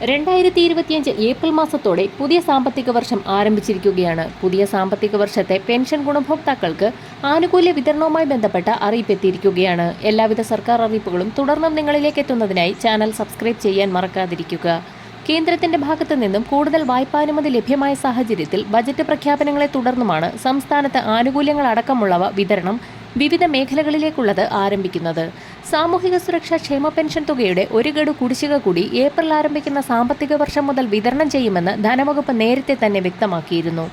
2025 April മാസത്തോടെ പുതിയ സാമ്പത്തിക വർഷം ആരംഭിച്ചിരിക്കുകയാണ്. പുതിയ സാമ്പത്തിക വർഷത്തെ പെൻഷൻ ഗുണഭോക്താക്കൾക്ക് ആനുകൂല്യ വിതരണവുമായി ബന്ധപ്പെട്ട അറിയിപ്പ് എത്തിയിരിക്കുകയാണ്. എല്ലാവിധ സർക്കാർ അറിയിപ്പുകളും തുടർന്നും നിങ്ങളിലേക്ക് എത്തുന്നതിനായി ചാനൽ സബ്സ്ക്രൈബ് ചെയ്യാൻ മറക്കാതിരിക്കുക. കേന്ദ്രത്തിന്റെ ഭാഗത്തു നിന്നും കൂടുതൽ വായ്പാനുമതി ലഭ്യമായ സാഹചര്യത്തിൽ ബജറ്റ് പ്രഖ്യാപനങ്ങളെ തുടർന്നുമാണ് സംസ്ഥാനത്ത് ആനുകൂല്യങ്ങൾ അടക്കമുള്ളവ വിതരണം വിവിധ മേഖലകളിലേക്കുള്ളത് ആരംഭിക്കുന്നത്. സാമൂഹിക സുരക്ഷാ ക്ഷേമ പെൻഷൻ തുകയുടെ ഒരു ഗഡു കുടിശ്ശിക കൂടി ഏപ്രിൽ ആരംഭിക്കുന്ന സാമ്പത്തിക വർഷം മുതൽ വിതരണം ചെയ്യുമെന്ന് ധനവകുപ്പ് നേരത്തെ തന്നെ വ്യക്തമാക്കിയിരുന്നു.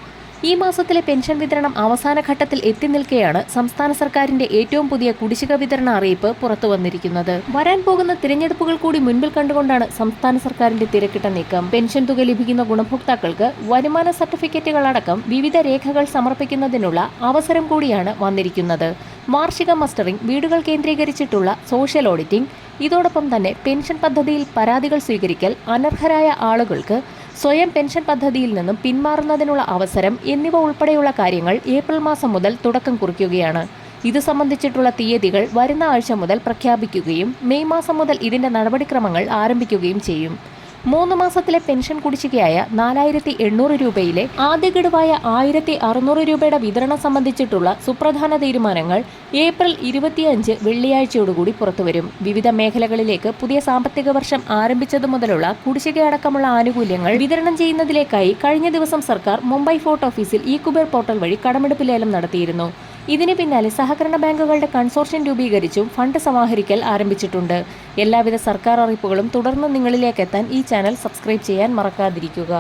ഈ മാസത്തിലെ പെൻഷൻ വിതരണം അവസാന ഘട്ടത്തിൽ എത്തി നിൽക്കെയാണ് സംസ്ഥാന സർക്കാരിന്റെ ഏറ്റവും പുതിയ കുടിശ്ശിക വിതരണ അറിയിപ്പ് പുറത്തുവന്നിരിക്കുന്നത്. വരാൻ പോകുന്ന തിരഞ്ഞെടുപ്പുകൾ കൂടി മുൻപിൽ കണ്ടുകൊണ്ടാണ് സംസ്ഥാന സർക്കാരിന്റെ തിരക്കിട്ട നീക്കം. പെൻഷൻ തുക ലഭിക്കുന്ന ഗുണഭോക്താക്കൾക്ക് വരുമാന സർട്ടിഫിക്കറ്റുകളടക്കം വിവിധ രേഖകൾ സമർപ്പിക്കുന്നതിനുള്ള അവസരം കൂടിയാണ് വന്നിരിക്കുന്നത്. വാർഷിക മസ്റ്ററിംഗ്, വീടുകൾ കേന്ദ്രീകരിച്ചിട്ടുള്ള സോഷ്യൽ ഓഡിറ്റിംഗ്, ഇതോടൊപ്പം തന്നെ പെൻഷൻ പദ്ധതിയിൽ പരാതികൾ സ്വീകരിക്കൽ, അനർഹരായ ആളുകൾക്ക് സ്വയം പെൻഷൻ പദ്ധതിയിൽ നിന്നും പിന്മാറുന്നതിനുള്ള അവസരം എന്നിവ ഉൾപ്പെടെയുള്ള കാര്യങ്ങൾ ഏപ്രിൽ മാസം മുതൽ തുടക്കം കുറിക്കുകയാണ്. ഇത് സംബന്ധിച്ചിട്ടുള്ള തീയതികൾ വരുന്ന ആഴ്ച മുതൽ പ്രഖ്യാപിക്കുകയും മെയ് മാസം മുതൽ ഇതിന്റെ നടപടിക്രമങ്ങൾ ആരംഭിക്കുകയും ചെയ്യും. 3 മാസത്തിലെ പെൻഷൻ കുടിശ്ശികയായ 4800 രൂപയിലെ ആദ്യ ഗഡുവായ 1600 രൂപയുടെ വിതരണം സംബന്ധിച്ചിട്ടുള്ള സുപ്രധാന തീരുമാനങ്ങൾ ഏപ്രിൽ 25 വെള്ളിയാഴ്ചയോടുകൂടി പുറത്തുവരും. വിവിധ മേഖലകളിലേക്ക് പുതിയ സാമ്പത്തിക വർഷം ആരംഭിച്ചതു മുതലുള്ള കുടിശ്ശികയടക്കമുള്ള ആനുകൂല്യങ്ങൾ വിതരണം ചെയ്യുന്നതിലേക്കായി കഴിഞ്ഞ ദിവസം സർക്കാർ മുംബൈ ഫോർട്ട് ഓഫീസിൽ ഇ-കുബേർ പോർട്ടൽ വഴി കടമെടുപ്പ് ലേലം നടത്തിയിരുന്നു. ഇതിന് പിന്നാലെ സഹകരണ ബാങ്കുകളുടെ കൺസോർഷ്യം രൂപീകരിച്ചും ഫണ്ട് സമാഹരിക്കൽ ആരംഭിച്ചിട്ടുണ്ട്. എല്ലാവിധ സർക്കാർ അറിയിപ്പുകളും തുടർന്ന് നിങ്ങളിലേക്ക് എത്താൻ ഈ ചാനൽ സബ്സ്ക്രൈബ് ചെയ്യാൻ മറക്കാതിരിക്കുക.